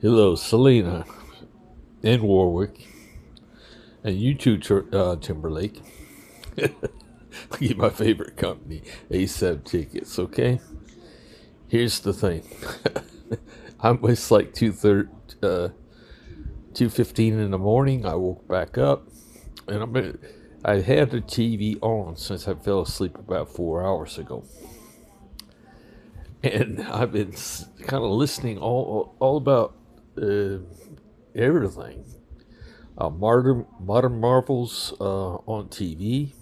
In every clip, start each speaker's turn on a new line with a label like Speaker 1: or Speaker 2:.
Speaker 1: Hello, Selena and Warwick, and you too, Timberlake. Look at my favorite company, A7 Tickets. Okay, here's the thing. It's like 2:15 in the morning. I woke back up, and I had the TV on since I fell asleep about 4 hours ago, and I've been kind of listening all about uh, everything. Modern marvels on TV,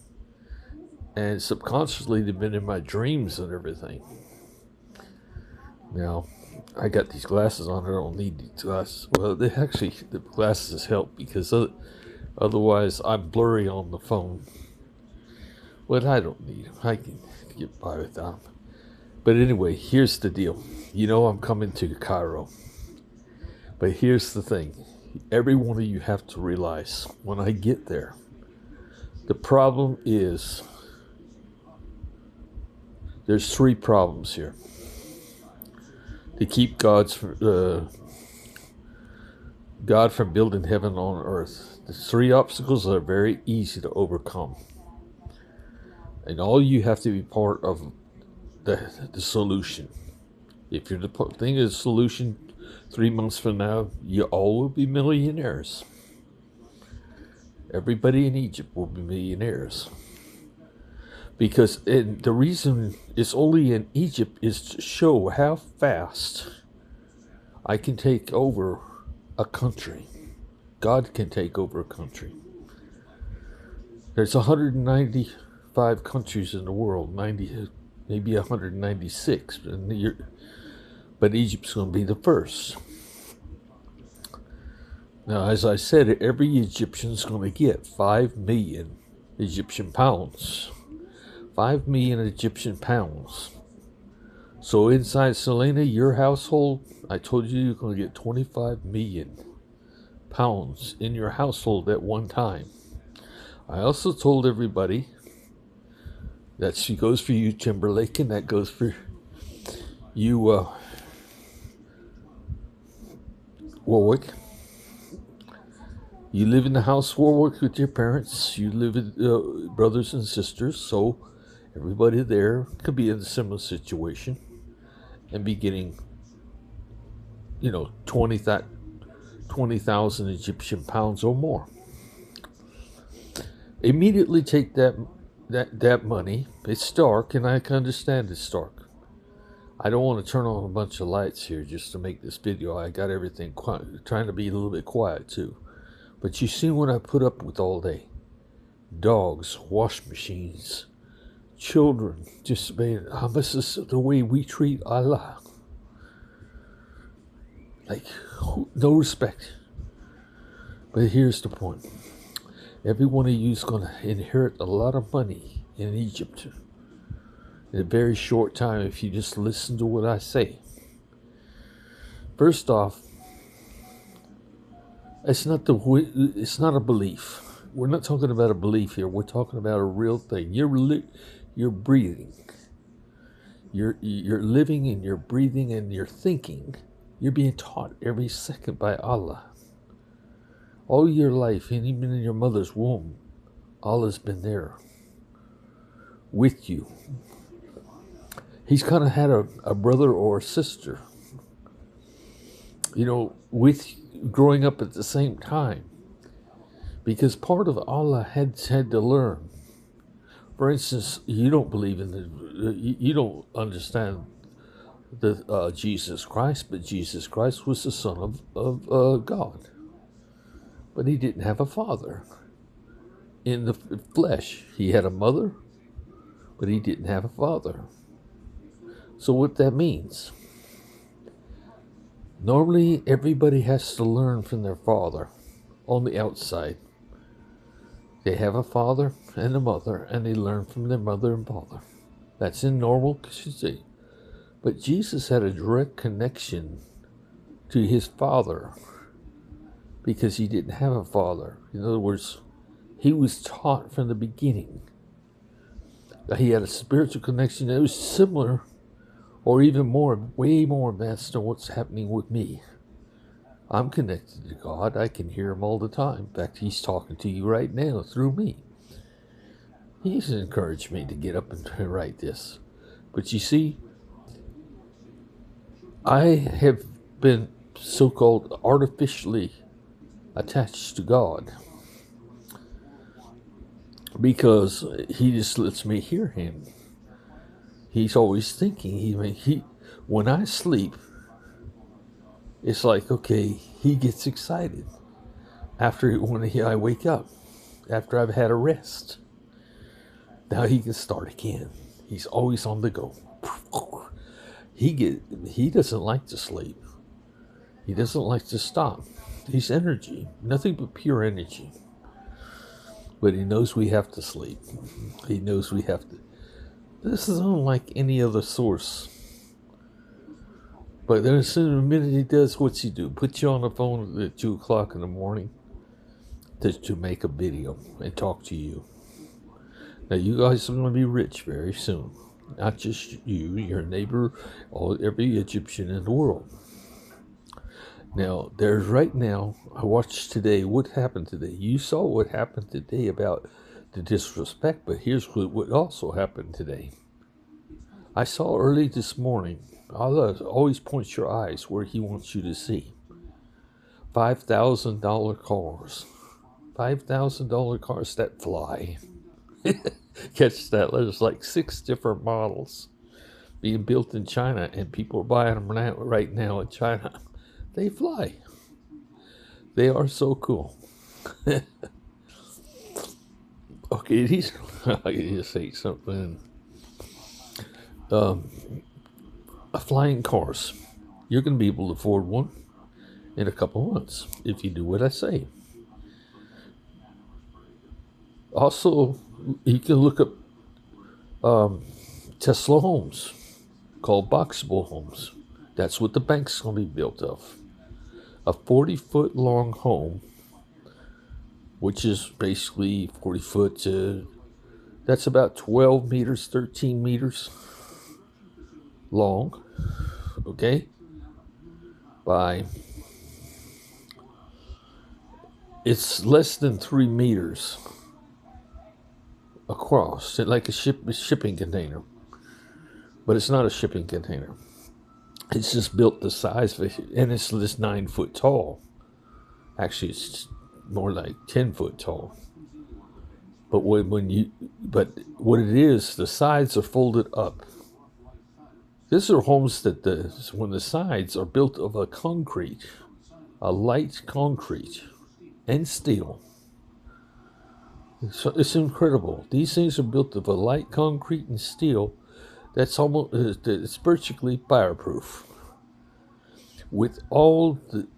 Speaker 1: and subconsciously they've been in my dreams and everything. Now, I got these glasses on. I don't need these glasses. Well, the glasses help because otherwise I'm blurry on the phone. But I don't need them. I can get by without them. But anyway, here's the deal. You know I'm coming to Cairo. But here's the thing. Every one of you have to realize when I get there, the problem is there's three problems here to keep God from building heaven on earth. The three obstacles are very easy to overcome, and all you have to be part of the solution. If you're the thing of the solution, 3 months from now, you all will be millionaires. Everybody in Egypt will be millionaires. Because the reason it's only in Egypt is to show how fast I can take over a country. God can take over a country. There's 195 countries in the world, maybe 196, but Egypt's going to be the first. Now, as I said, every Egyptian's going to get 5 million Egyptian pounds. 5 million Egyptian pounds. So inside Selena, your household, I told you you're going to get 25 million pounds in your household at one time. I also told everybody that she goes for you, Timberlake, and that goes for you, Warwick. You live in the house, Warwick, with your parents. You live with brothers and sisters, so everybody there could be in a similar situation and be getting, 20,000 Egyptian pounds or more. Immediately take that money. It's dark, and I can understand it's dark. I don't want to turn on a bunch of lights here just to make this video. I got everything quiet, trying to be a little bit quiet too. But you see what I put up with all day. Dogs, wash machines, children disobeying. This is the way we treat Allah. Like, no respect. But here's the point. Every one of you is going to inherit a lot of money in Egypt in a very short time if you just listen to what I say. First off, it's not a belief. We're not talking about a belief here. We're talking about a real thing. You're breathing. You're living and you're breathing and you're thinking. You're being taught every second by Allah. All your life, and even in your mother's womb, Allah's been there with you. He's kind of had a brother or a sister, with growing up at the same time. Because part of Allah had to learn. For instance, you don't believe you don't understand Jesus Christ, but Jesus Christ was the Son of God. But he didn't have a father in the flesh. He had a mother, but he didn't have a father. So what that means, normally everybody has to learn from their father on the outside. They have a father and a mother, and they learn from their mother and father. That's in normal society. But Jesus had a direct connection to his father because he didn't have a father. In other words, he was taught from the beginning. He had a spiritual connection that was similar or even more, way more advanced than what's happening with me. I'm connected to God. I can hear him all the time. In fact, he's talking to you right now through me. He's encouraged me to get up and write this. But you see, I have been so-called artificially attached to God because he just lets me hear him. He's always thinking. When I sleep, it's like, okay, he gets excited when I wake up, after I've had a rest. Now he can start again. He's always on the go. He doesn't like to sleep. He doesn't like to stop. He's energy, nothing but pure energy. But he knows we have to sleep. He knows we have to. This is unlike any other source. But then, the minute he does, what's he do? Put you on the phone at 2 o'clock in the morning to make a video and talk to you. Now, you guys are going to be rich very soon. Not just you, your neighbor, every Egyptian in the world. Now, I watched today what happened today. You saw what happened today about the disrespect, but here's what also happened today. I saw early this morning, Allah always points your eyes where he wants you to see. $5,000 cars. $5,000 cars that fly. Catch that. There's like 6 different models being built in China, and people are buying them right now in China. They fly. They are so cool. Okay, I can just say something. Flying cars. You're going to be able to afford one in a couple months if you do what I say. Also, you can look up Tesla homes called boxable homes. That's what the bank's going to be built of. A 40-foot long home, which is basically 40 foot that's about 12 meters, 13 meters long, okay? It's less than 3 meters across, like a shipping container. But it's not a shipping container. It's just built the size of it, and it's just 9 foot tall. Actually, it's more like 10 foot tall. But what it is, the sides are folded up. These are homes that when the sides are built of a light concrete and steel. It's incredible. These things are built of a light concrete and steel. It's virtually fireproof. With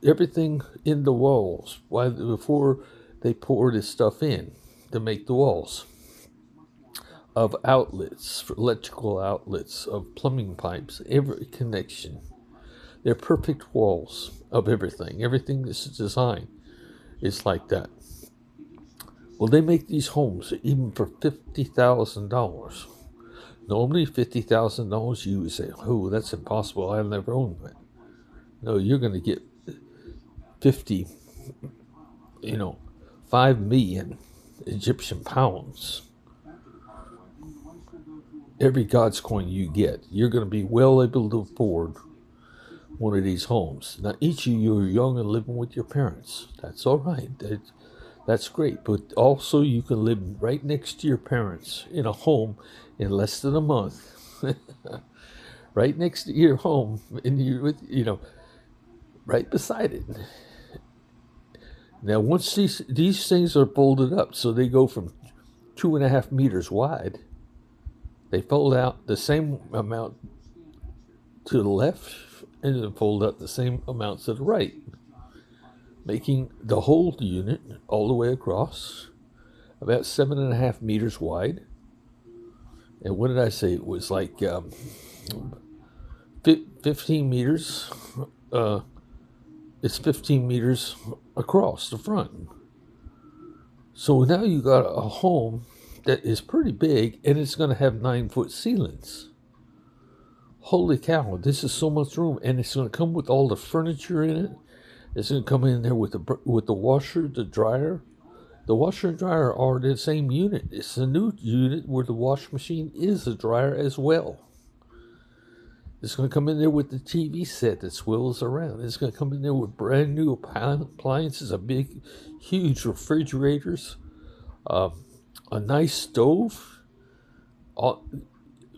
Speaker 1: everything in the walls, before they pour this stuff in to make the walls, of outlets, for electrical outlets, of plumbing pipes, every connection. They're perfect walls of everything. Everything that's designed is like that. Well, they make these homes even for $50,000. Normally, $50,000, you would say, oh, that's impossible. I'll never own that. No, you're going to get 5 million Egyptian pounds. Every God's coin you get, you're going to be well able to afford one of these homes. Now, each of you are young and living with your parents. That's all right. That's great. But also, you can live right next to your parents in a home in less than a month. Right next to your home, and right beside it. Now, once these things are folded up, so they go from 2.5 meters wide, they fold out the same amount to the left, and then fold out the same amount to the right, making the whole unit all the way across about 7.5 meters wide. And what did I say? It was like 15 meters. It's 15 meters across the front. So now you got a home that is pretty big, and it's going to have 9-foot ceilings. Holy cow, this is so much room, and it's going to come with all the furniture in it. It's going to come in there with the washer, the dryer. The washer and dryer are the same unit. It's a new unit where the wash machine is a dryer as well. It's going to come in there with the TV set that swivels around. It's going to come in there with brand new appliances, a big, huge refrigerators, a nice stove,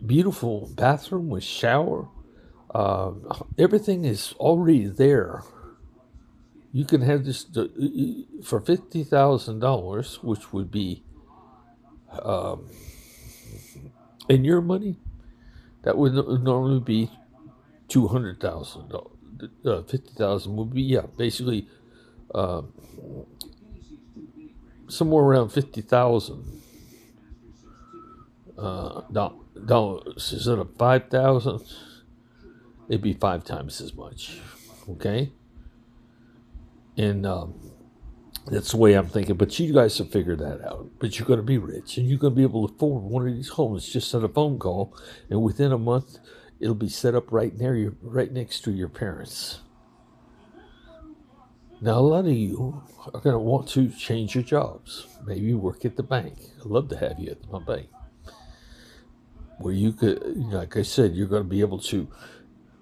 Speaker 1: beautiful bathroom with shower. Everything is already there. You can have this for $50,000, which would be in your money. That would normally be $200,000. 50,000 would be basically somewhere around 50,000 dollars. Instead of 5,000, it'd be 5 times as much. Okay, and that's the way I'm thinking. But you guys will figure that out. But you're going to be rich, and you're going to be able to afford one of these homes just on a phone call, and within a month, it'll be set up right next to your parents. Now, a lot of you are going to want to change your jobs. Maybe work at the bank. I'd love to have you at my bank, where you could, like I said, you're going to be able to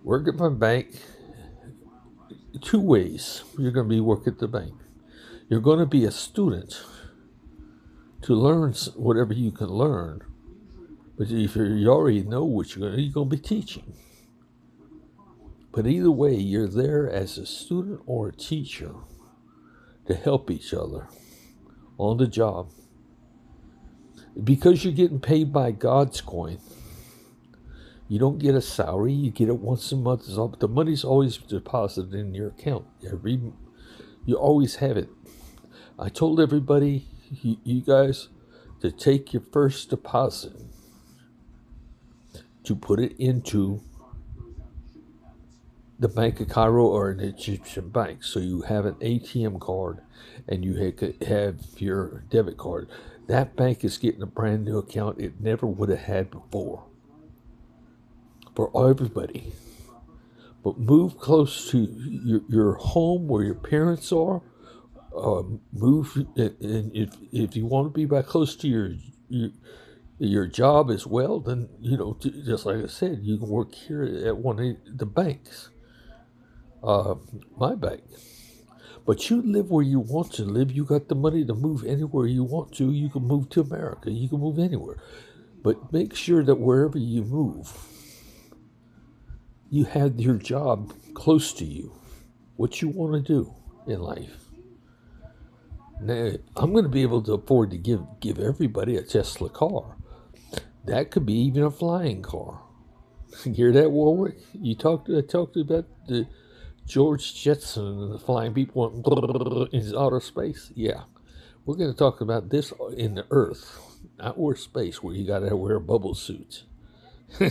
Speaker 1: work at my bank 2 ways. You're going to be working at the bank. You're going to be a student to learn whatever you can learn. But if you already know what you're going to be teaching. But either way, you're there as a student or a teacher to help each other on the job. Because you're getting paid by God's coin, you don't get a salary. You get it once a month. The money's always deposited in your account. You always have it. I told everybody, you guys, to take your first deposit, to put it into the Bank of Cairo or an Egyptian bank. So you have an ATM card and you have your debit card. That bank is getting a brand new account it never would have had before. For everybody. But move close to your home where your parents are. Move, and if you want to be back close to your job as well, then just like I said, you can work here at one of the banks, my bank. But you live where you want to live. You got the money to move anywhere you want to. You can move to America. You can move anywhere, but make sure that wherever you move, you have your job close to you. What you want to do in life. Now, I'm going to be able to afford to give everybody a Tesla car. That could be even a flying car. You hear that, Warwick? I talked about the George Jetson and the flying people in outer space. Yeah, we're going to talk about this in the Earth, not where space, where you got to wear bubble suits.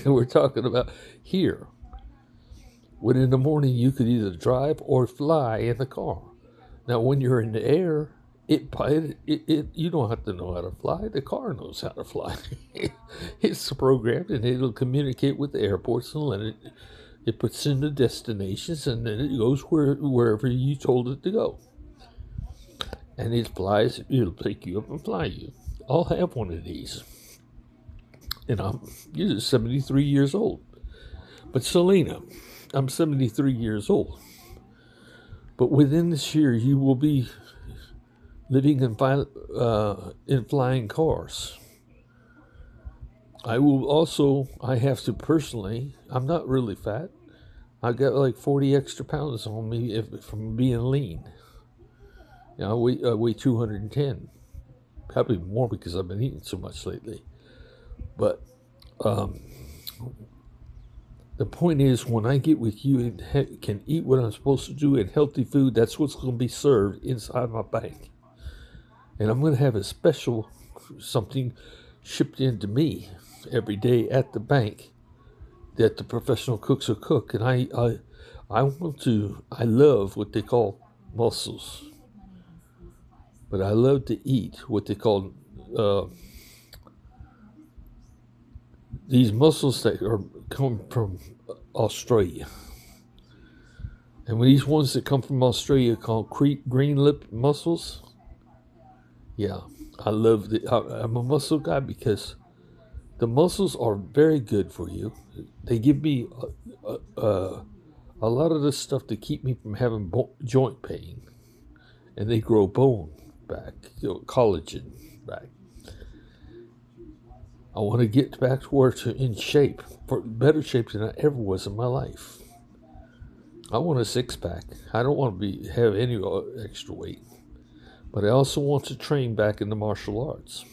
Speaker 1: We're talking about here, when in the morning you could either drive or fly in the car. Now, when you're in the air, you don't have to know how to fly. The car knows how to fly. It's programmed and it'll communicate with the airports and let it puts in the destinations and then it goes wherever you told it to go. And it'll pick you up and fly you. I'll have one of these. And I'm 73 years old. But Selena, I'm 73 years old. But within this year, you will be living in flying cars. I have to personally, I'm not really fat. I got like 40 extra pounds on me from being lean. I weigh 210. Probably more because I've been eating so much lately. But the point is, when I get with you and can eat what I'm supposed to do and healthy food, that's what's going to be served inside my bank. And I'm going to have a special something shipped into me every day at the bank that the professional cooks will cook. And I love what they call mussels. But I love to eat what they call these mussels that come from Australia. And these ones that come from Australia called green lip mussels, yeah, I love I'm a mussel guy because the mussels are very good for you. They give me a lot of the stuff to keep me from having joint pain, and they grow bone back, collagen back. I want to get back to where to in shape, for better shape than I ever was in my life. I want a six pack. I don't want to have any extra weight, but I also want to train back in the martial arts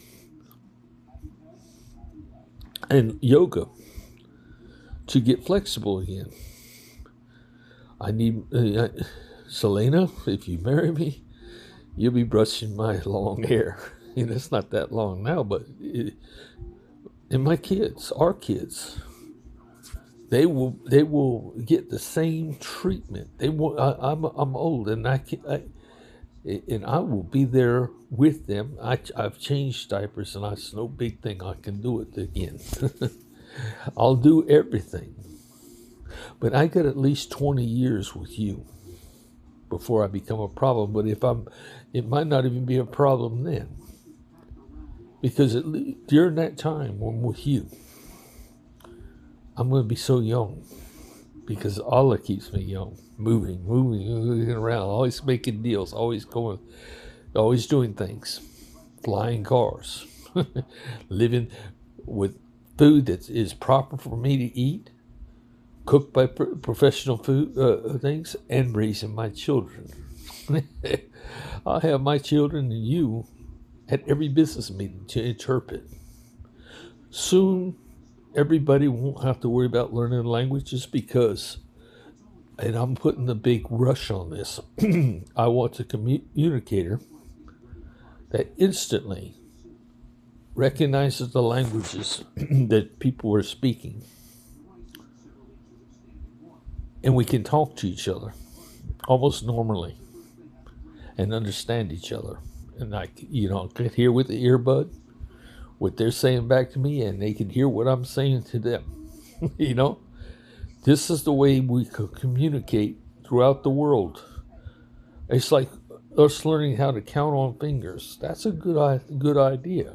Speaker 1: and yoga to get flexible again. I need Selena. If you marry me, you'll be brushing my long hair. It's not that long now, but and my kids, our kids, they will get the same treatment. They will. I'm old, and I will be there with them. I've changed diapers, and it's no big thing. I can do it again. I'll do everything, but I got at least 20 years with you before I become a problem. But it might not even be a problem then, because during that time when I'm with you, I'm going to be so young, because Allah keeps me young, moving around, always making deals, always doing things, flying cars, living with food that is proper for me to eat, cooked by professional food things, and raising my children. I have my children and you at every business meeting to interpret. Soon, everybody won't have to worry about learning languages because, and I'm putting a big rush on this, I want a communicator that instantly recognizes the languages that people are speaking, and we can talk to each other almost normally and understand each other. And I can hear with the earbud what they're saying back to me, and they can hear what I'm saying to them. This is the way we could communicate throughout the world. It's like us learning how to count on fingers. That's a good idea.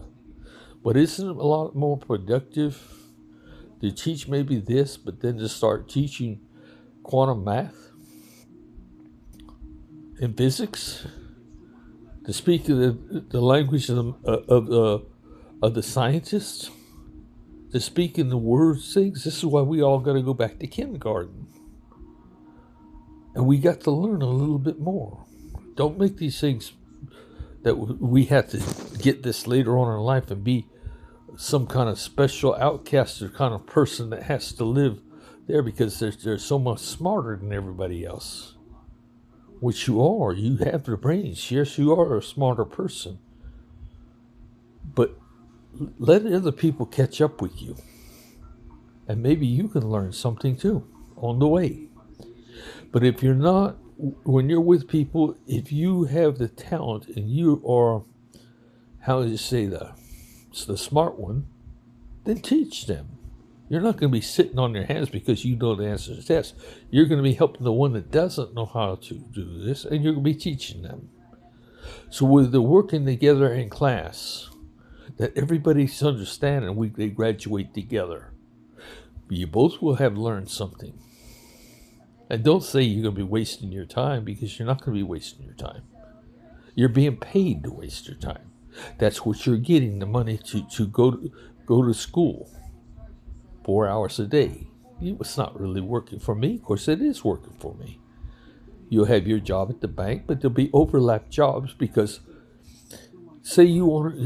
Speaker 1: But isn't it a lot more productive to teach maybe this, but then to start teaching quantum math and physics? To speak the language of the scientists? To speak in the words things? This is why we all got to go back to kindergarten. And we got to learn a little bit more. Don't make these things that we have to get this later on in life and be some kind of special outcast or kind of person that has to live there because they're so much smarter than everybody else. Which you are. You have the brains. Yes, you are a smarter person. But let other people catch up with you. And maybe you can learn something too on the way. But if you're not, when you're with people, if you have the talent and you are, how do you say that? It's the smart one, then teach them. You're not going to be sitting on your hands because you know the answer to the test. You're going to be helping the one that doesn't know how to do this, and you're going to be teaching them. So with the working together in class, that everybody's understanding, they graduate together. You both will have learned something. And don't say you're going to be wasting your time, because you're not going to be wasting your time. You're being paid to waste your time. That's what you're getting, the money to go to school 4 hours a day. It's not really working for me. Of course, it is working for me. You'll have your job at the bank, but there'll be overlap jobs because, say you want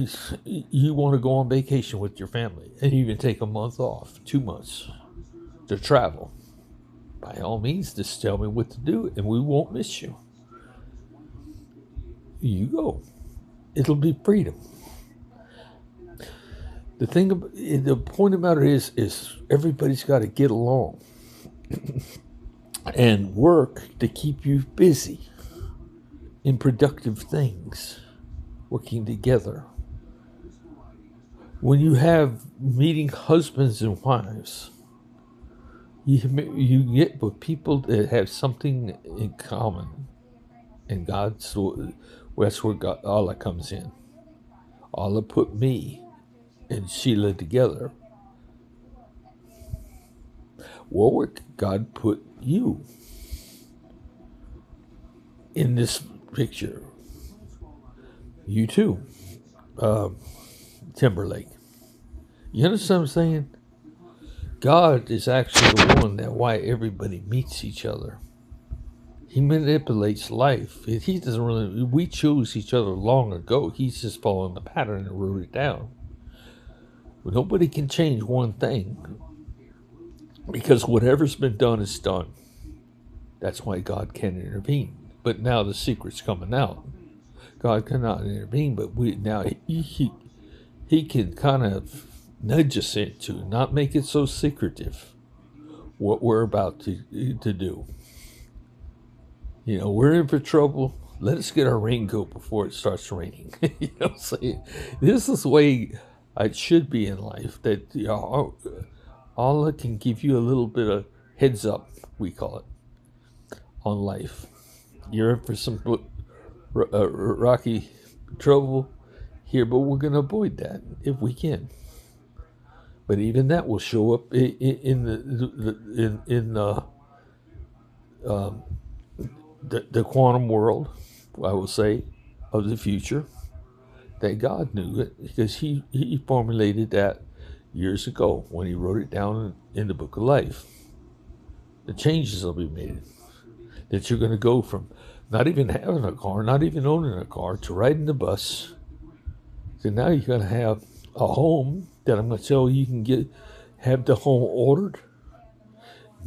Speaker 1: to go on vacation with your family and you can take a month off, 2 months to travel. By all means, just tell me what to do and we won't miss you. You go. It'll be freedom. The point about it is everybody's got to get along and work to keep you busy in productive things, working together. When you have meeting husbands and wives, You get with people that have something in common, and that's where God, Allah comes in. Allah put me and Sheila together. Warwick, God put you in this picture. You too, Timberlake. You understand what I'm saying? God is actually the one that why everybody meets each other. He manipulates life. He doesn't really. We chose each other long ago. He's just following the pattern and wrote it down. But nobody can change one thing because whatever's been done is done. That's why God can't intervene. But now the secret's coming out. God cannot intervene, but he can kind of nudge us into not make it so secretive. What we're about to do. You know, we're in for trouble. Let us get our raincoat before it starts raining. You know what I'm saying? This is the way it should be in life. That Allah can give you a little bit of heads up, we call it, on life. You're in for some rocky trouble here, but we're going to avoid that if we can. But even that will show up in the quantum world, I will say, of the future. That God knew it because he formulated that years ago when he wrote it down in the book of life. The changes will be made. That you're going to go from not even having a car, not even owning a car, to riding the bus. So now you're going to have a home that I'm going to tell you can have the home ordered,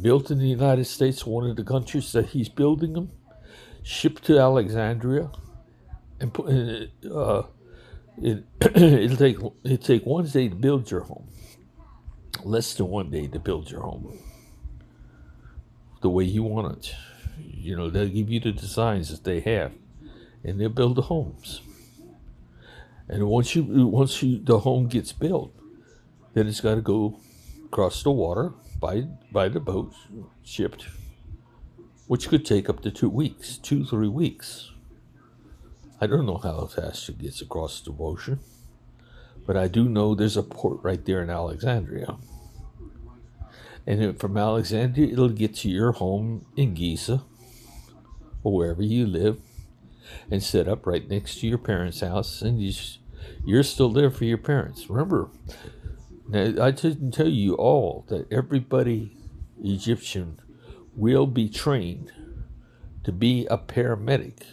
Speaker 1: built in the United States, one of the countries that he's building them, shipped to Alexandria, and put it'll take 1 day to build your home, less than 1 day to build your home the way you want it. You know, they'll give you the designs that they have, and they'll build the homes. And once the home gets built, then it's got to go across the water by the boat, shipped, which could take up to 2 weeks, 3 weeks. I don't know how fast it gets across the ocean, but I do know there's a port right there in Alexandria. And then from Alexandria, it'll get to your home in Giza, or wherever you live, and set up right next to your parents' house, and you're still there for your parents. Remember, now, I didn't tell you all that everybody Egyptian will be trained to be a paramedic.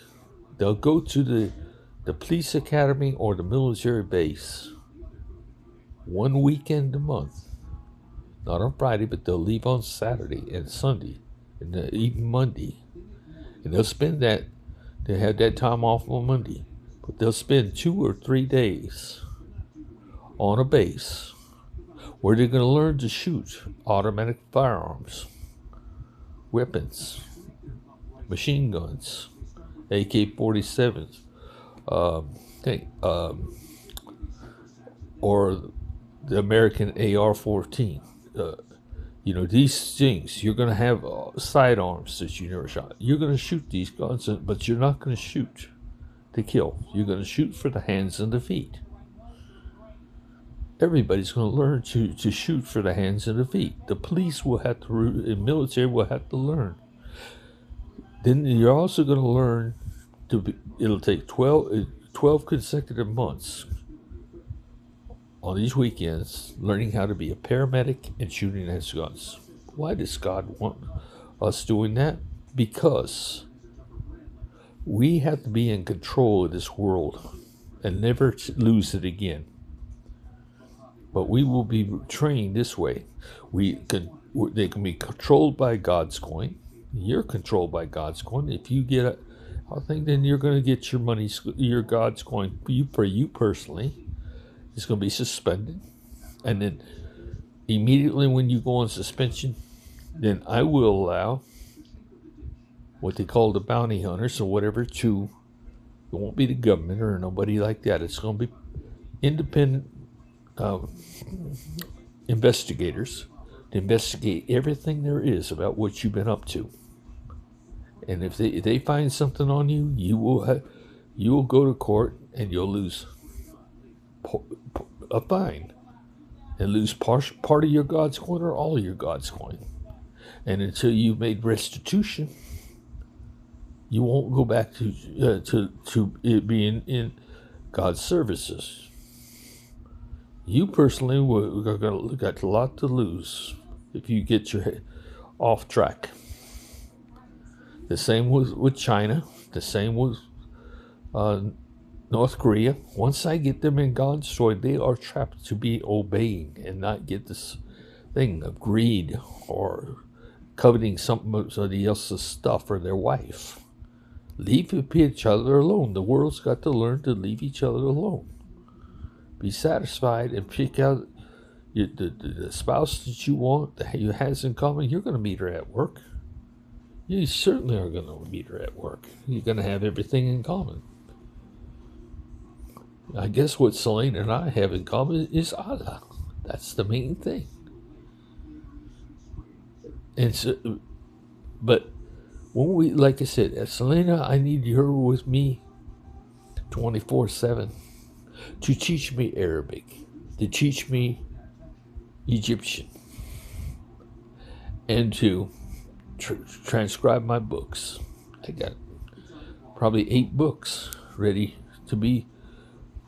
Speaker 1: They'll go to the police academy or the military base 1 weekend a month. Not on Friday, but they'll leave on Saturday and Sunday, and even Monday. And they'll spend that, they have that time off on Monday, but they'll spend 2 or 3 days on a base where they're going to learn to shoot automatic firearms, weapons, machine guns, AK-47s, or the American AR-14. You know, these things, you're going to have sidearms that you never shot. You're going to shoot these guns, but you're not going to shoot to kill. You're going to shoot for the hands and the feet. Everybody's going to learn to shoot for the hands and the feet. The police will have to, the military will have to learn. Then you're also going to learn it'll take 12 consecutive months on these weekends learning how to be a paramedic and shooting at guns. Why does God want us doing that? Because we have to be in control of this world and never lose it again. But we will be trained this way. They can be controlled by God's coin. You're controlled by God's coin. If you get I think then you're going to get your God's coin for you personally. It's going to be suspended. And then immediately when you go on suspension, then I will allow what they call the bounty hunters or whatever it won't be the government or nobody like that. It's going to be independent investigators to investigate everything there is about what you've been up to. And if they find something on you, you will go to court and you'll lose a fine and lose part of your God's coin or all your God's coin. And until you've made restitution, you won't go back to it being in God's services. You personally got a lot to lose if you get your head off track. The same with China. The same with North Korea. Once I get them in God's story, they are trapped to be obeying and not get this thing of greed or coveting somebody else's stuff or their wife. Leave each other alone. The world's got to learn to leave each other alone. Be satisfied and pick out the spouse that you want, that you has in common. You're going to meet her at work. You certainly are going to meet her at work. You're going to have everything in common. I guess what Selena and I have in common is Allah. That's the main thing. And so, but when we, like I said, Selena, I need her with me 24/7 to teach me Arabic, to teach me Egyptian, and to transcribe my books. I got probably 8 books ready to be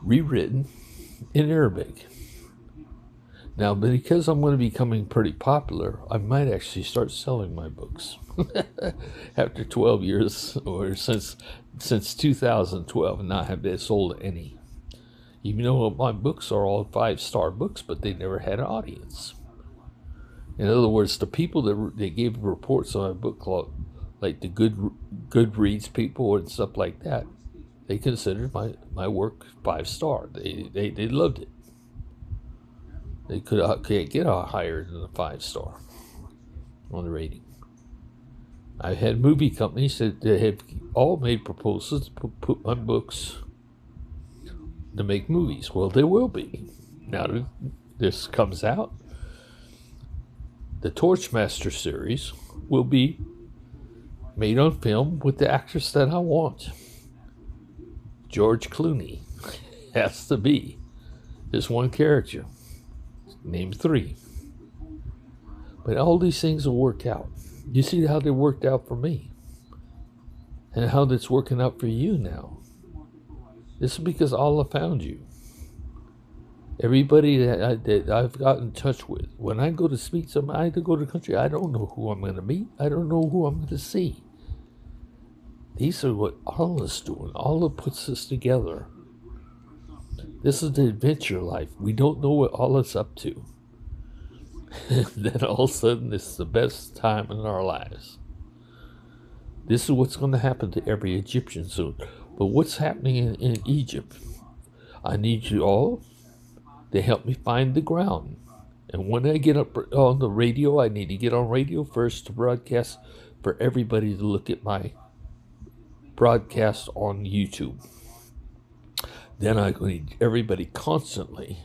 Speaker 1: rewritten in Arabic. Now, because I'm going to be becoming pretty popular, I might actually start selling my books. After 12 years, or since 2012, and not have they sold any. Even though my books are all 5-star books, but they never had an audience. In other words, the people that they gave reports on my book club, like the Goodreads people and stuff like that, they considered my work 5-star. They loved it. They can't get a higher than a 5-star on the rating. I've had movie companies that have all made proposals to put my books to make movies. Well, there will be. Now that this comes out, the Torchmaster series will be made on film with the actress that I want. George Clooney has to be this one character. Name 3. But all these things will work out. You see how they worked out for me. And how that's working out for you now. This is because Allah found you. Everybody that I've got in touch with, when I go to speak to somebody, I go to the country, I don't know who I'm going to meet. I don't know who I'm going to see. These are what Allah's doing. Allah puts us together. This is the adventure life. We don't know what Allah's up to. Then all of a sudden, it's the best time in our lives. This is what's going to happen to every Egyptian soon. But what's happening in Egypt? I need you all to help me find the ground. And when I get up on the radio, I need to get on radio first to broadcast for everybody to look at my broadcast on YouTube. Then I need everybody constantly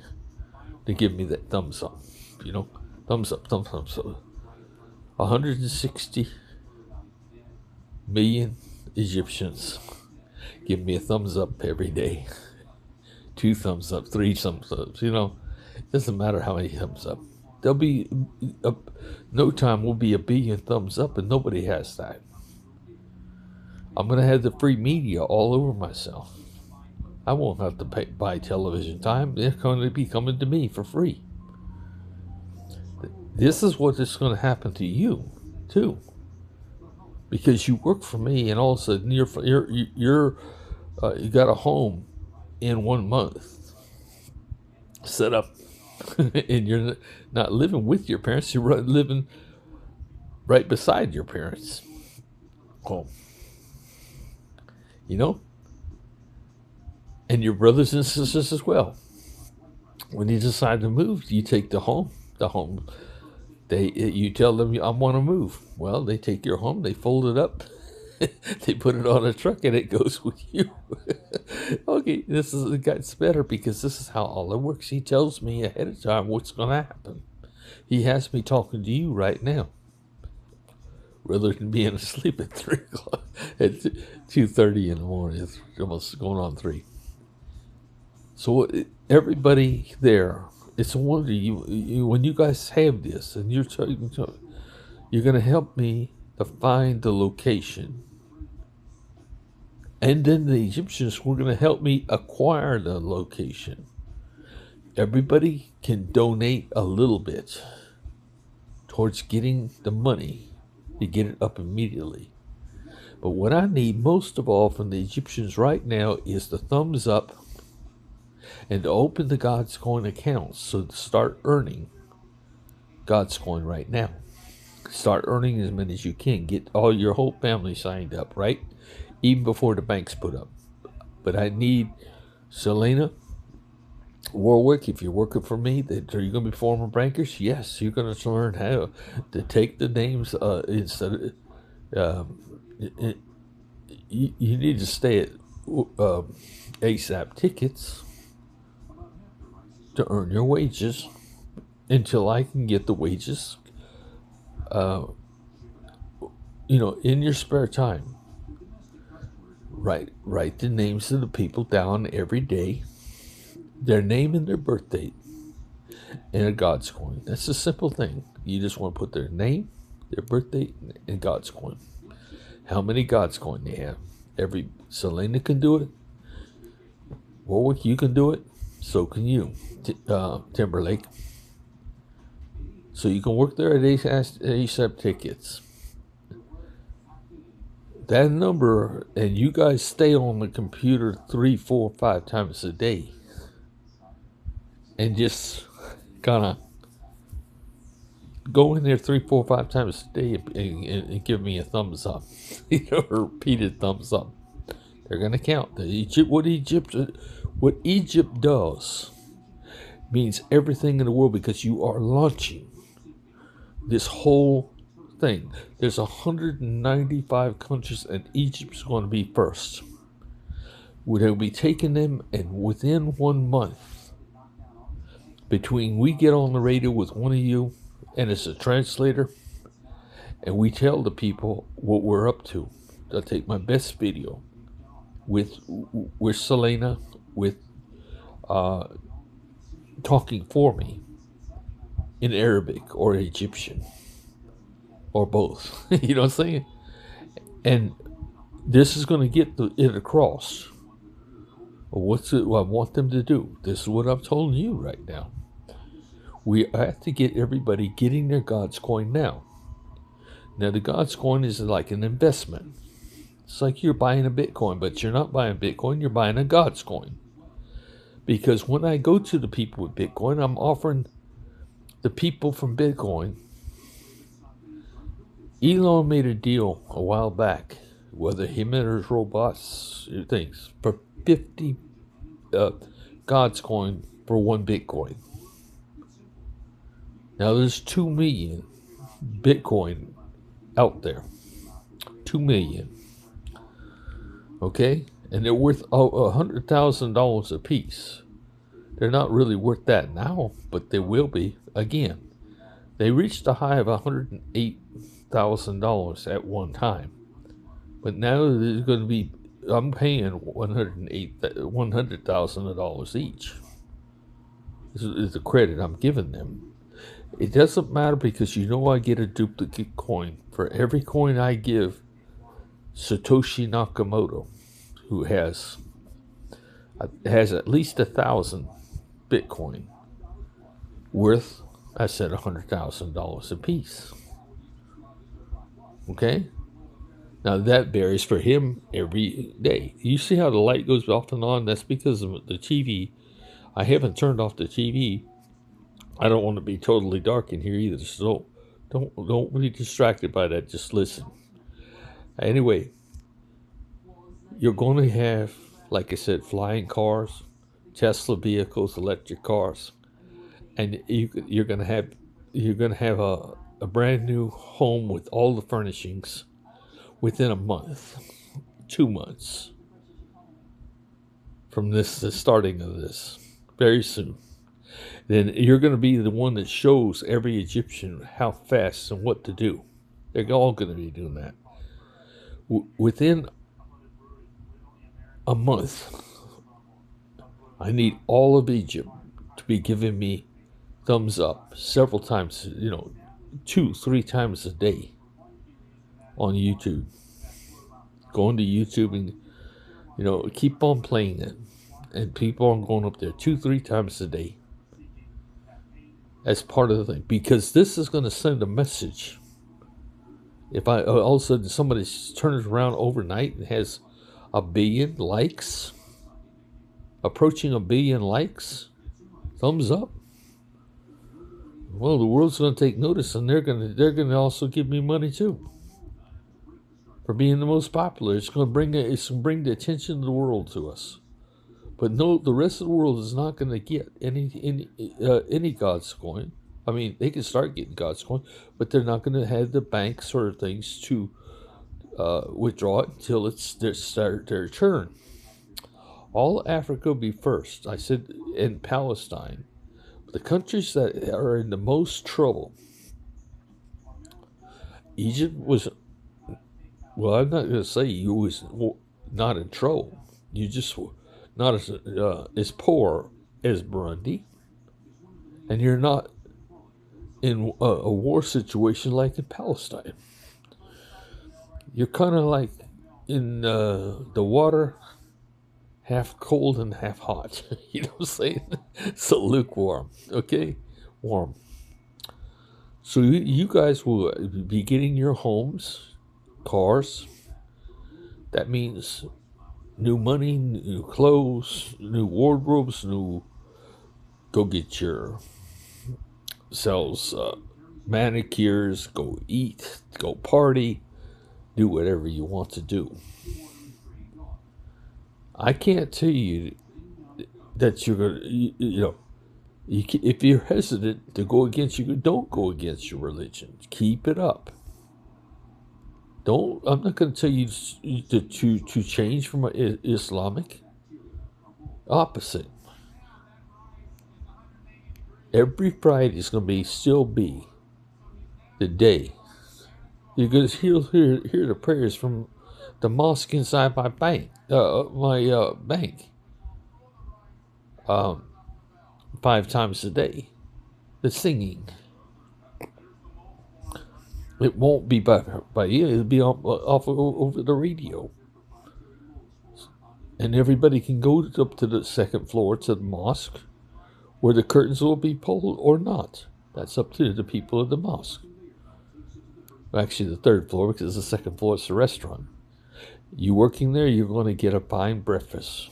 Speaker 1: to give me that thumbs up. You know, thumbs up, thumbs up. So 160 million Egyptians give me a thumbs up every day. 2 thumbs up, 3 thumbs up. You know, it doesn't matter how many thumbs up. There'll be, no time will be 1 billion thumbs up, and nobody has that. I'm going to have the free media all over myself. I won't have to buy television time. They're going to be coming to me for free. This is what is going to happen to you, too. Because you work for me, and all of a sudden you got a home in 1 month set up, and you're not living with your parents. You're living right beside your parents' home. You know? And your brothers and sisters as well. When you decide to move, you take the home. You tell them, I want to move. Well, they take your home, they fold it up, they put it on a truck, and it goes with you. Okay, it gets better because this is how Allah works. He tells me ahead of time what's going to happen. He has me talking to you right now, rather than being asleep at 3 o'clock, at 2:30 in the morning. It's almost going on 3. So everybody there, it's a wonder when you guys have this, and you're going to help me to find the location. And then the Egyptians were going to help me acquire the location. Everybody can donate a little bit towards getting the money to get it up immediately. But what I need most of all from the Egyptians right now is the thumbs up and to open the God's Coin accounts, so to start earning God's Coin right now. Start earning as many as you can. Get all your whole family signed up, right? Even before the banks put up. But I need Selena, Warwick, if you're working for me, are you going to be former bankers? Yes, you're going to learn how to take the names instead of... you need to stay at ASAP Tickets to earn your wages until I can get the wages. In your spare time, write the names of the people down every day, their name and their birth date, and a God's Coin. That's a simple thing. You just want to put their name, their birth date, and God's Coin. How many God's Coin they have? Selena can do it. Warwick, you can do it. So can you, Timberlake. So you can work there at ASAP Tickets. That number, and you guys stay on the computer 3, 4, 5 times a day. And just kind of go in there 3, 4, 5 times a day and give me a thumbs up. A repeated thumbs up. They're going to count. What Egypt does means everything in the world, because you are launching this whole thing. There's 195 countries, and Egypt's going to be first. They'll be taking them, and within 1 month, between we get on the radio with one of you, and it's a translator, and we tell the people what we're up to. I'll take my best video with Selena, with talking for me in Arabic or Egyptian or both. You know what I'm saying? And this is going to get it across. What I want them to do. This is what I'm telling you right now. We have to get everybody getting their God's Coin now. Now, the God's Coin is like an investment. It's like you're buying a Bitcoin, but you're not buying Bitcoin, you're buying a God's Coin. Because when I go to the people with Bitcoin, I'm offering the people from Bitcoin. Elon made a deal a while back, whether him and his robots, things, for 50 God's Coin for 1 Bitcoin. Now there's 2 million Bitcoin out there. 2 million. Okay? And they're worth $100,000 a piece. They're not really worth that now, but they will be again. They reached a high of $108,000 at one time. But now there's going to be, I'm paying $100,000 each. This is the credit I'm giving them. It doesn't matter, because I get a duplicate coin. For every coin I give Satoshi Nakamoto, who has at least 1,000 Bitcoin worth, I said, $100,000 a piece. Okay? Now that varies for him every day. You see how the light goes off and on? That's because of the TV. I haven't turned off the TV. I don't want to be totally dark in here either, so don't be distracted by that. Just listen. Anyway, you're going to have, like I said, flying cars, Tesla vehicles, electric cars, and you're going to have a brand new home with all the furnishings within a month, 2 months from the starting of this, very soon. then you're going to be the one that shows every Egyptian how fast and what to do. They're all going to be doing that. Within a month, I need all of Egypt to be giving me thumbs up several times, 2, 3 times a day on YouTube. Going to YouTube and, keep on playing it. And people are going up there 2, 3 times a day as part of the thing. Because this is going to send a message. If all of a sudden somebody turns around overnight and has 1 billion likes, approaching 1 billion likes, thumbs up, well, the world's going to take notice, and they're going to also give me money too for being the most popular. It's going to bring the attention of the world to us. But no, the rest of the world is not going to get any God's coin. I mean, they can start getting God's coin, but they're not going to have the banks or things to withdraw it until it's their turn. All Africa will be first. I said in Palestine. The countries that are in the most trouble, Egypt was, well, I'm not going to say you was not in trouble. You just not as poor as Burundi, and you're not in a war situation like in Palestine. You're kind of like in the water, half cold and half hot. You know what I'm saying? So lukewarm, okay? Warm. So you guys will be getting your homes, cars. That means new money, new clothes, new wardrobes, go get your selves manicures, go eat, go party, do whatever you want to do. I can't tell you that you're going to, if you're hesitant to go against you, don't go against your religion. Keep it up. I'm not going to tell you to change from Islamic. Opposite. Every Friday is going to still be the day. You're going to hear the prayers from the mosque inside my bank. Bank. 5 times a day. The singing. It won't be by you. It'll be off over the radio. And everybody can go up to the 2nd floor to the mosque, where the curtains will be pulled or not. That's up to the people of the mosque. Well, actually, the 3rd floor, because the 2nd floor is the restaurant. You working there, you're going to get a fine breakfast.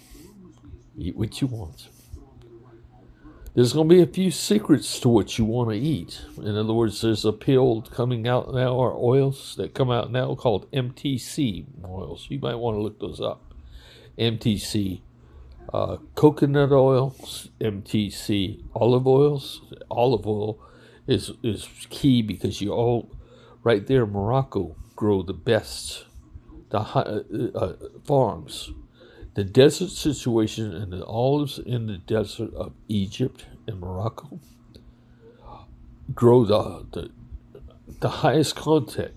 Speaker 1: Eat what you want. There's going to be a few secrets to what you want to eat. In other words, there's a pill coming out now, or oils that come out now called MTC oils. You might want to look those up. MTC coconut oil, MTC olive oils. Olive oil is key because you all, right there in Morocco, grow the best farms. The desert situation and the olives in the desert of Egypt and Morocco grow the highest content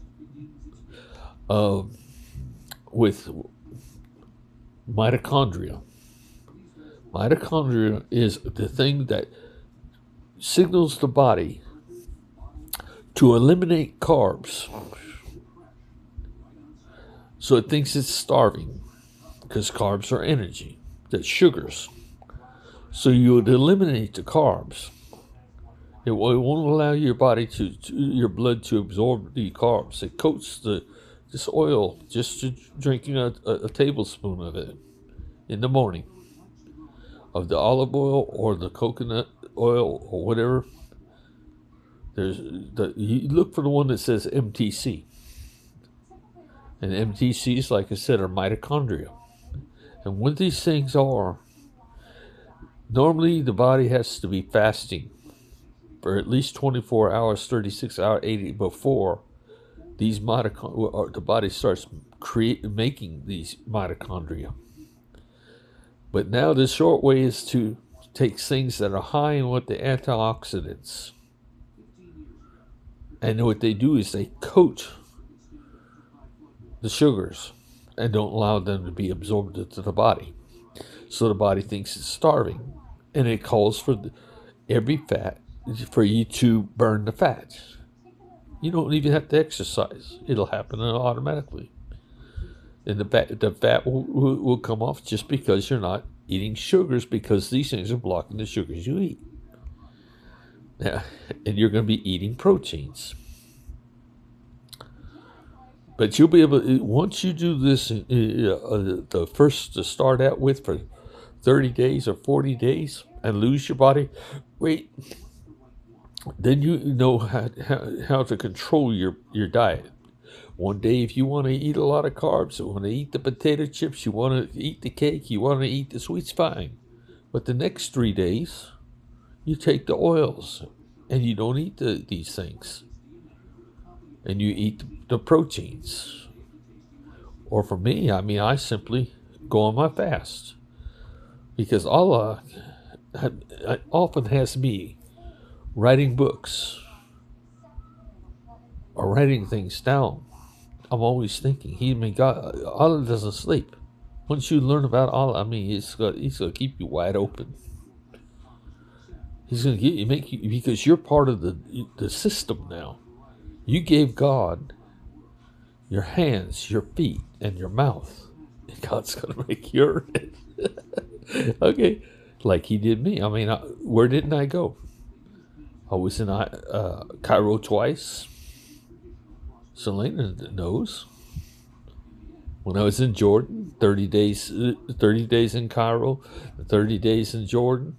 Speaker 1: with mitochondria. Mitochondria is the thing that signals the body to eliminate carbs. So it thinks it's starving because carbs are energy, that's sugars. So you would eliminate the carbs. It won't allow your body your blood to absorb the carbs. It coats this oil just to drinking a tablespoon of it in the morning, of the olive oil or the coconut oil or whatever. You look for the one that says MTC. And MTCs, like I said, are mitochondria. And what these things are, normally the body has to be fasting for at least 24 hours, 36 hours, 80 before these the body starts making these mitochondria. But now the short way is to takes things that are high in what the antioxidants. And what they do is they coat the sugars and don't allow them to be absorbed into the body. So the body thinks it's starving. And it calls for every fat for you to burn the fat. You don't even have to exercise. It'll happen automatically. And the fat will come off just because you're not eating sugars, because these things are blocking the sugars you eat. Yeah, and you're going to be eating proteins. But you'll be able to, once you do this, the first to start out with for 30 days or 40 days and lose your body weight, then you know how to control your diet. One day, if you want to eat a lot of carbs, you want to eat the potato chips, you want to eat the cake, you want to eat the sweets, fine. But the next 3 days, you take the oils and you don't eat these things. And you eat the proteins. Or for me, I simply go on my fast. Because Allah often has me writing books or writing things down. I'm always thinking. God, Allah doesn't sleep. Once you learn about Allah, He's going to keep you wide open. He's going to make you, because you're part of the system now. You gave God your hands, your feet, and your mouth. And God's going to make you earn it. Okay, like He did me. Where didn't I go? I was in Cairo twice. Selena knows. When I was in Jordan, 30 days in Cairo, 30 days in Jordan.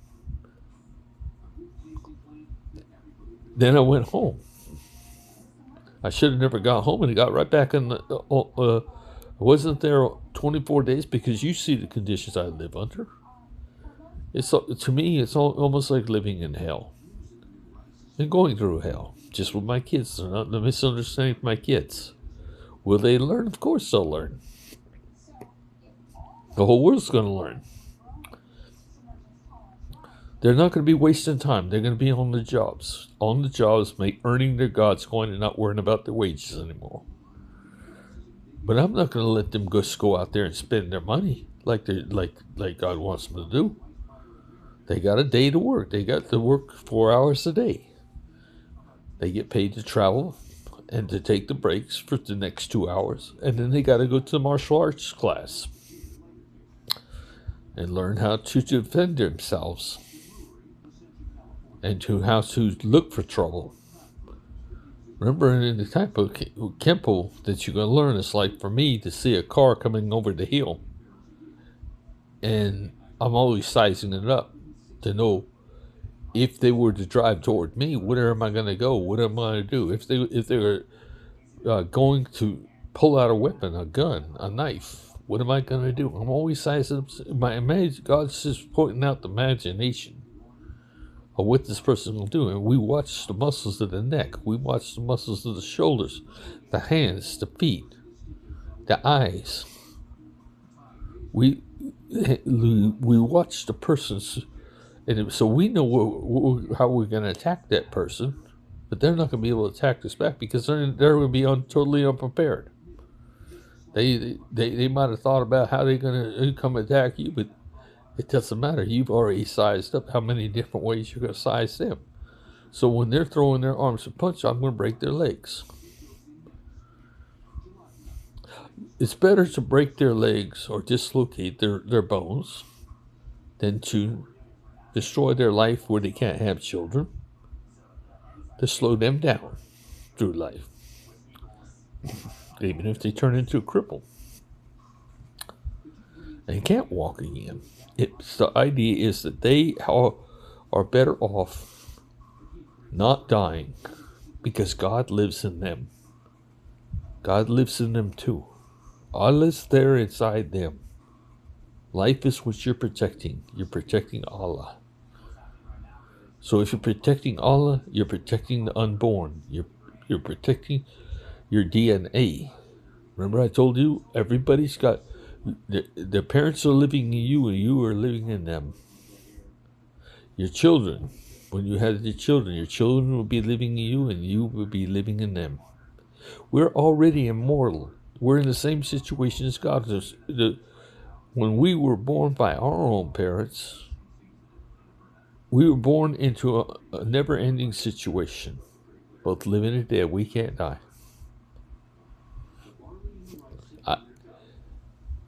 Speaker 1: Then I went home. I should have never got home, and got right back in I wasn't there 24 days because you see the conditions I live under. To me, it's almost like living in hell. And going through hell. Just with my kids. They're not misunderstanding my kids. Will they learn? Of course they'll learn. The whole world's going to learn. They're not going to be wasting time. They're going to be on the jobs. On the jobs, earning their God's coin and not worrying about their wages anymore. But I'm not going to let them just go out there and spend their money like God wants them to do. They got a day to work. They got to work 4 hours a day. They get paid to travel and to take the breaks for the next 2 hours. And then they got to go to the martial arts class and learn how to defend themselves and how to look for trouble. Remember, in the type of Kempo that you're going to learn, it's like for me to see a car coming over the hill. And I'm always sizing it up to know if they were to drive toward me, where am I going to go? What am I going to do? If they were going to pull out a weapon, a gun, a knife, what am I going to do? I'm always sizing up. God's just pointing out the imagination of what this person will do. And we watch the muscles of the neck. We watch the muscles of the shoulders, the hands, the feet, the eyes. We watch the person's. And so we know how we're going to attack that person, but they're not going to be able to attack us back because they're going to be totally unprepared. They might have thought about how they're going to come attack you, but it doesn't matter. You've already sized up how many different ways you're going to size them. So when they're throwing their arms to punch, I'm going to break their legs. It's better to break their legs or dislocate their bones than to destroy their life where they can't have children, to slow them down through life, even if they turn into a cripple and can't walk again. The idea is that they are better off not dying because God lives in them. God lives in them too. Allah is there inside them. Life is what you're protecting. You're protecting Allah. So if you're protecting Allah, you're protecting the unborn. You're protecting your DNA. Remember I told you, everybody's got, their parents are living in you and you are living in them. Your children, when you have your children will be living in you and you will be living in them. We're already immortal. We're in the same situation as God. When we were born by our own parents, we were born into a never-ending situation. Both living and dead, we can't die.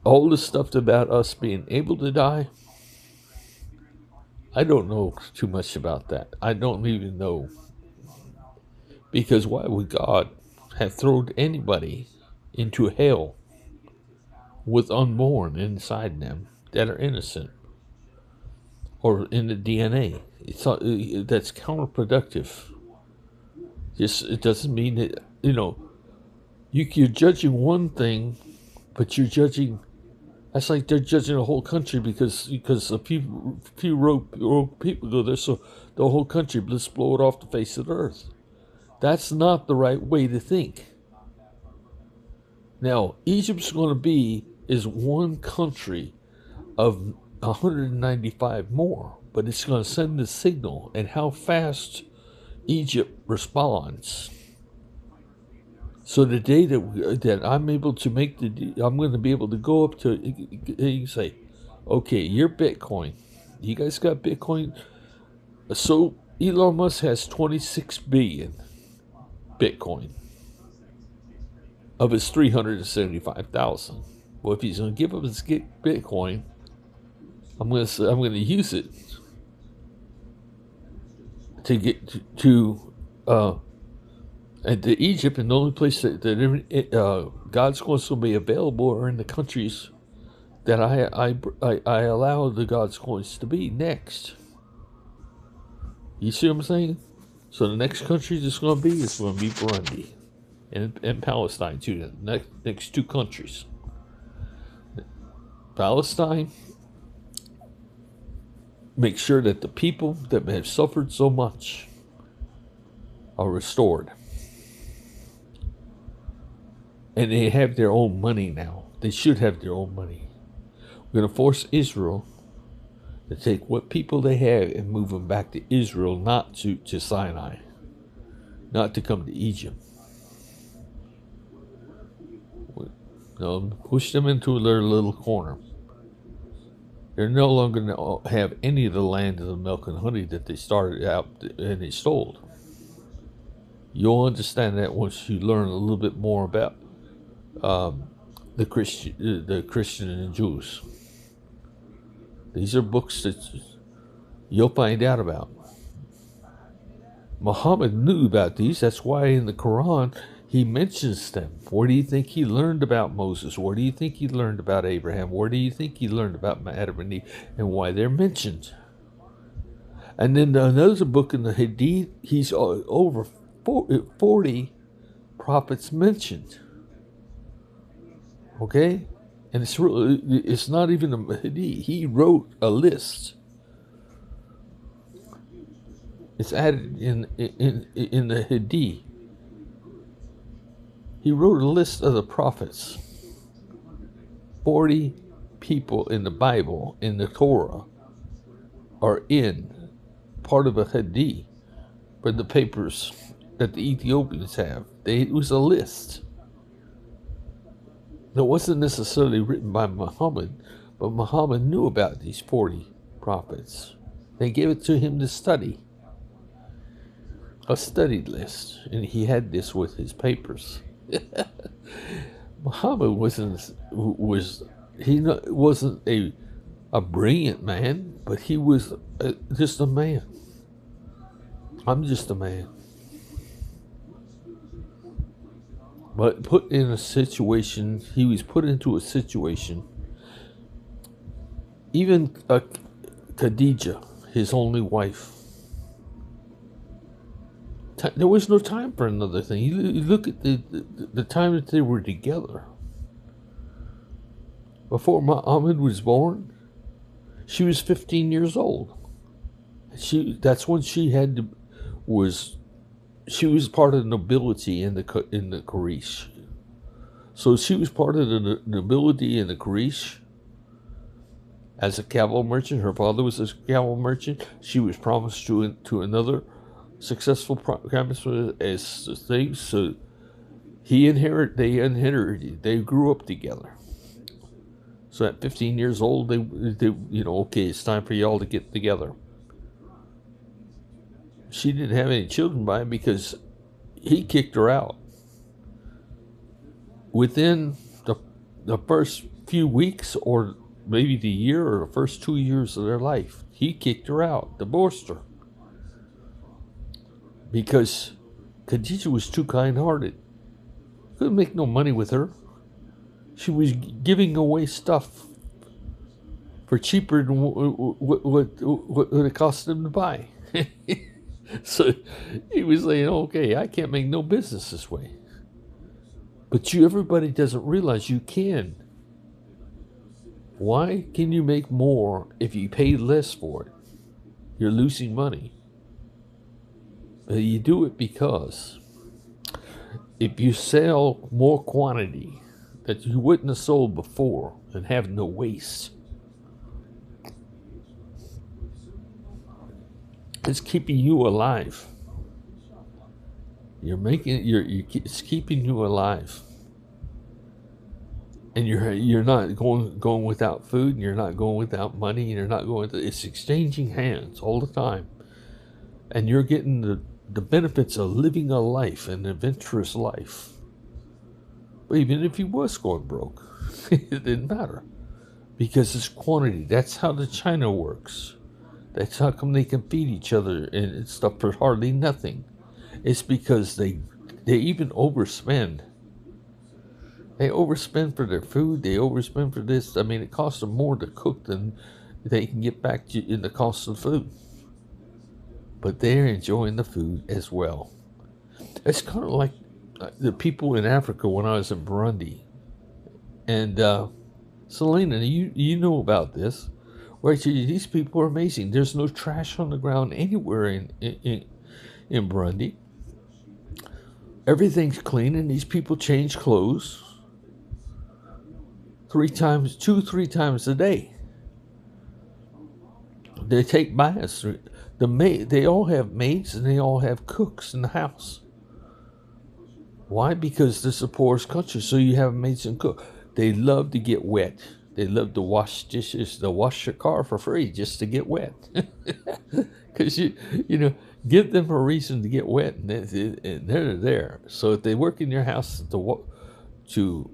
Speaker 1: All the stuff about us being able to die, I don't know too much about that. I don't even know. Because why would God have thrown anybody into hell with unborn inside them that are innocent or in the DNA? That's counterproductive. It doesn't mean that, you're judging one thing, but you're judging. That's like they're judging a whole country because a few rogue people go there, so the whole country, let's blow it off the face of the earth. That's not the right way to think. Now, Egypt's going to be is one country of 195 more, but it's going to send the signal and how fast Egypt responds. So the day that I'm able to I'm going to be able to go up to, you say, okay, your Bitcoin. You guys got Bitcoin? So Elon Musk has 26 billion Bitcoin of his 375,000. Well, if he's going to give up his Bitcoin, I'm going to use it to get to Egypt, and the only place that God's going to be available are in the countries that I allow the God's coins to be next. You see what I'm saying? So the next country that's going to be is going to be Burundi and Palestine too. The next two countries. Palestine, make sure that the people that have suffered so much are restored. And they have their own money now. They should have their own money. We're going to force Israel to take what people they have and move them back to Israel, not to Sinai, not to come to Egypt. Push them into their little corner. They're no longer going to have any of the land of the milk and honey that they started out and they stole. You'll understand that once you learn a little bit more about the Christian and Jews. These are books that you'll find out about. Muhammad knew about these. That's why in the Quran he mentions them. Where do you think he learned about Moses? Where do you think he learned about Abraham? Where do you think he learned about Adam and Eve and why they're mentioned? And then another book in the Hadith, he's over 40 prophets mentioned. Okay? And it's not even a Hadith. He wrote a list. It's added in the Hadith. He wrote a list of the prophets. 40 people in the Bible, in the Torah, are in part of a Hadith for the papers that the Ethiopians have. It was a list. It wasn't necessarily written by Muhammad, but Muhammad knew about these 40 prophets. They gave it to him to study. A studied list, and he had this with his papers. Muhammad wasn't a brilliant man, but he was just a man. I'm just a man. But he was put into a situation, even Khadijah, his only wife, there was no time for another thing. You look at the time that they were together. Before Muhammad was born, she was 15 years old. That's when she was part of the nobility in the Quraysh. So she was part of the nobility in the Quraysh, as a cattle merchant. Her father was a cattle merchant. She was promised to another successful promise as the thing. So they inherited. They grew up together. So at 15 years old, they okay, it's time for y'all to get together. She didn't have any children by him because he kicked her out. Within the first few weeks, or maybe the year, or the first 2 years of their life, he kicked her out, divorced her. Because Khadijah was too kind-hearted. Couldn't make no money with her. She was giving away stuff for cheaper than what it cost them to buy. So he was saying, okay, I can't make no business this way. But everybody doesn't realize you can. Why can you make more if you pay less for it? You're losing money. You do it because if you sell more quantity that you wouldn't have sold before and have no waste, it's keeping you alive. It's keeping you alive. And you're not going without food, and you're not going without money, and you're not going. It's exchanging hands all the time, and you're getting the benefits of living a life, an adventurous life. But even if you was going broke, it didn't matter, because it's quantity. That's how the China works. That's how come they can feed each other and stuff for hardly nothing. It's because they even overspend. They overspend for their food. They overspend for this. I mean, it costs them more to cook than they can get back in the cost of food. But they're enjoying the food as well. It's kind of like the people in Africa when I was in Burundi. And Selena, you know about this. Right? These people are amazing. There's no trash on the ground anywhere in Burundi. Everything's clean, and these people change clothes 3 times a day. They take baths. They all have maids, and they all have cooks in the house. Why? Because this is a poorest country, so you have maids and cook. They love to get wet. They love to wash dishes. They'll wash your car for free just to get wet. Because give them a reason to get wet, and they're there. So if they work in your house to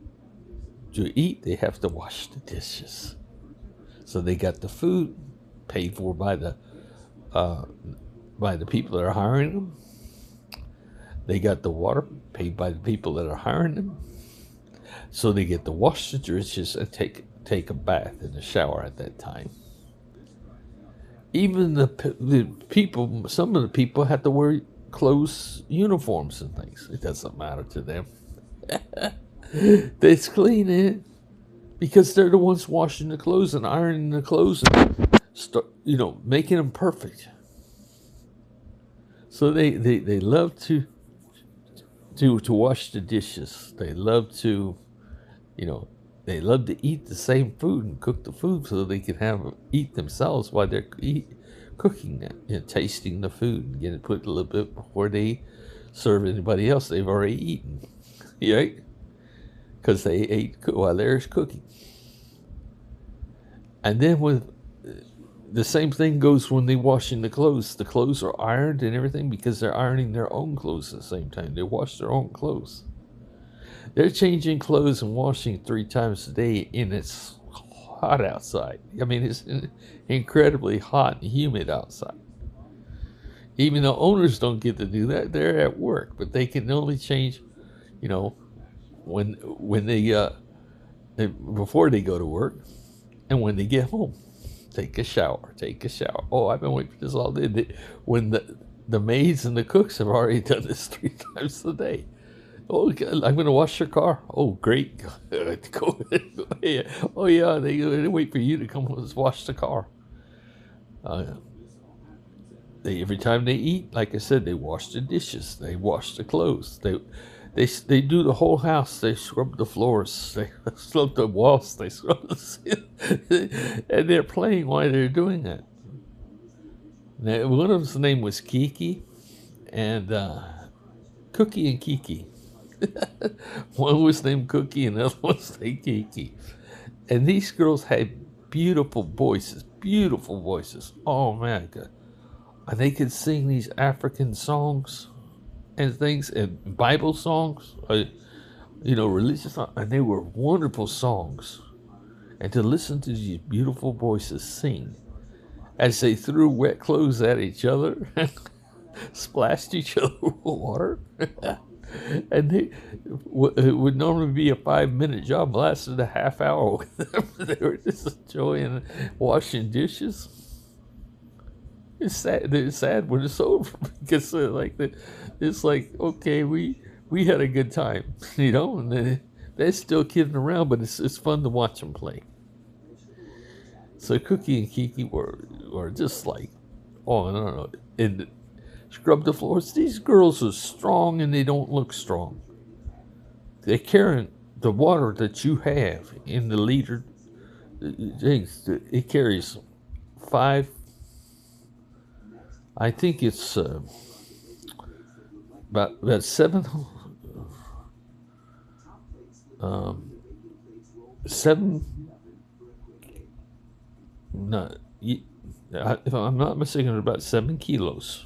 Speaker 1: eat, they have to wash the dishes. So they got the food paid for by the people that are hiring them. They got the water paid by the people that are hiring them. So they get to wash the dishes and take a bath and a shower at that time. Even the people, some of the people have to wear clothes, uniforms and things. It doesn't matter to them. They clean it because they're the ones washing the clothes and ironing the clothes and making them perfect. So they love to wash the dishes. They love to, they love to eat the same food and cook the food so they can eat themselves while they're cooking it, tasting the food and get it put a little bit before they serve anybody else they've already eaten, right? Because they ate while they're cooking. And then the same thing goes when they're washing the clothes. The clothes are ironed and everything because they're ironing their own clothes at the same time. They wash their own clothes. They're changing clothes and washing 3 times a day, and it's hot outside. I mean, it's incredibly hot and humid outside. Even the owners don't get to do that. They're at work, but they can only change, when they before they go to work, and when they get home. Take a shower. Oh, I've been waiting for this all day. When the maids and the cooks have already done this 3 times a day. Oh, I'm going to wash your car. Oh, great. Go ahead. Oh, yeah, they wait for you to come wash the car. Every time they eat, like I said, they wash the dishes. They wash the clothes. They do the whole house. They scrub the floors. They scrub the walls. They scrub the ceiling. And they're playing while they're doing that. Now, one of them's name was Kiki, and Cookie and Kiki. One was named Cookie, and the other was named Kiki. And these girls had beautiful voices. Beautiful voices. Oh man, God. And they could sing these African songs and things, and Bible songs, religious songs, and they were wonderful songs. And to listen to these beautiful voices sing as they threw wet clothes at each other and splashed each other with water. And it would normally be a 5-minute job, lasted a half hour with them. They were just enjoying washing dishes. It's sad. It's sad when it's over because it's like, okay, we had a good time, and they're still kidding around, but it's fun to watch them play. So Cookie and Kiki were just like, oh, I don't know, and scrub the floors. These girls are strong and they don't look strong. They're carrying the water that you have in the liter things. It carries 5. I think it's about 7. 7. No, if I'm not mistaken, about 7 kilos.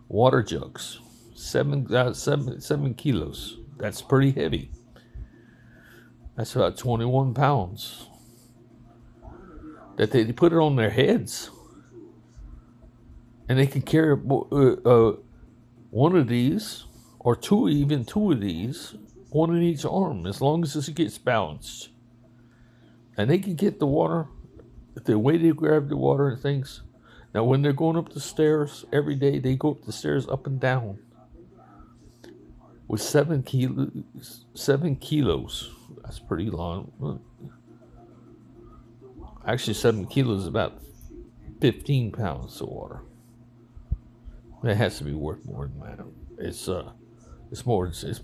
Speaker 1: Water jugs, 7 kilos. That's pretty heavy. That's about 21 pounds. That they put it on their heads, and they can carry one of these, or two of these, one in each arm, as long as it gets balanced. And they can get the water, the way they grab the water and things. Now, when they're going up the stairs every day, they go up the stairs up and down with 7 kilos. 7 kilos. That's pretty long. Actually, 7 kilos is about 15 pounds of water. That has to be worth more than that. It's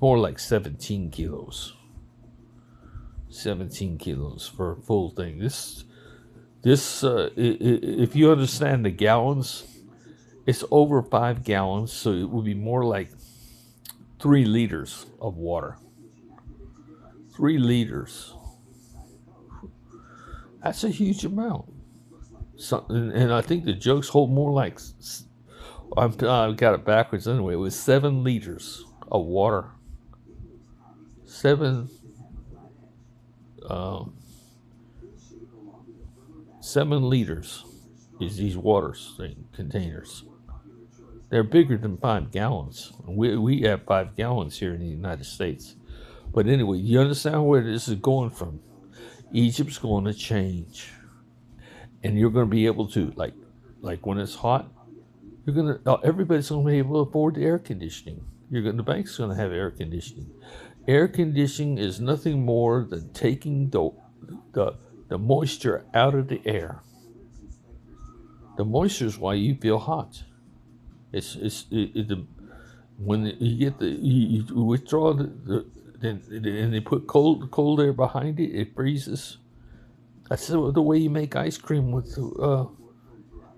Speaker 1: more like 17 kilos. 17 kilos for a full thing. This if you understand the gallons, it's over 5 gallons, so it would be more like 3 liters of water. 3 liters. That's a huge amount. And I think the jugs hold more like, I've got it backwards anyway. It was 7 liters of water. 7 liters is these water containers. They're bigger than 5 gallons. We have 5 gallons here in the United States. But anyway, you understand where this is going from. Egypt's going to change. And you're going to be able to, like when it's hot, everybody's going to be able to afford the air conditioning. The bank's going to have air conditioning. Air conditioning is nothing more than taking the moisture out of the air. The moisture is why you feel hot. When you withdraw and they put cold air behind it, it freezes. That's the way you make ice cream, with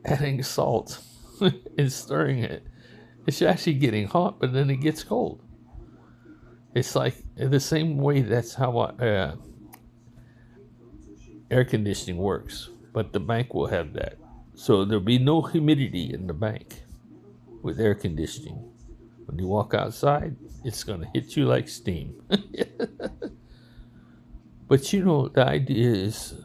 Speaker 1: adding salt and stirring it. It's actually getting hot, but then it gets cold. It's like the same way. That's how air conditioning works. But the bank will have that. So there'll be no humidity in the bank with air conditioning. When you walk outside, it's going to hit you like steam. But the idea is,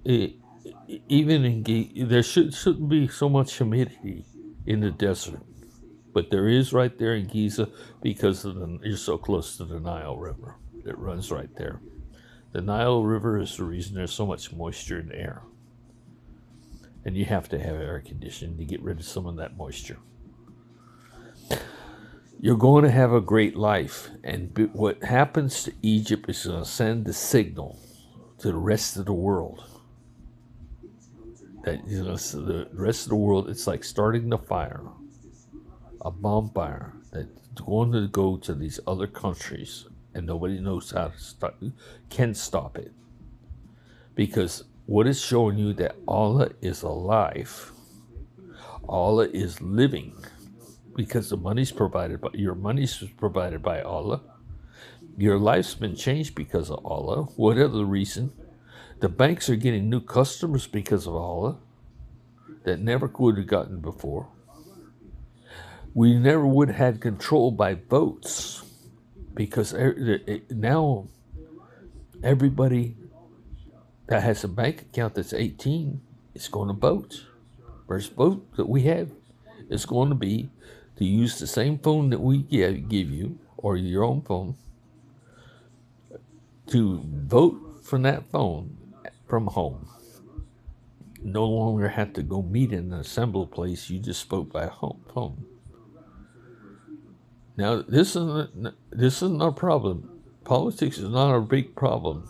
Speaker 1: there shouldn't be so much humidity in the desert. But there is right there in Giza, because you're so close to the Nile River. It runs right there. The Nile River is the reason there's so much moisture in the air. And you have to have air conditioning to get rid of some of that moisture. You're going to have a great life. And what happens to Egypt is going to send the signal to the rest of the world. That the rest of the world, it's like starting the fire. a bonfire that's going to go to these other countries, and nobody knows how to can stop it. Because what is showing you that Allah is alive, Allah is living, because the money's provided by your money's provided by Allah. Your life's been changed because of Allah. Whatever the reason, the banks are getting new customers because of Allah that never would have gotten before. We never would have had control by votes because now everybody that has a bank account that's 18 is going to vote. First vote that we have is going to be to use the same phone that we give you, or your own phone, to vote from that phone from home. No longer have to go meet in an assembly place. You just vote by phone. Now, this isn't our problem. Politics is not our big problem.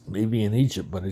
Speaker 1: Maybe in Egypt, but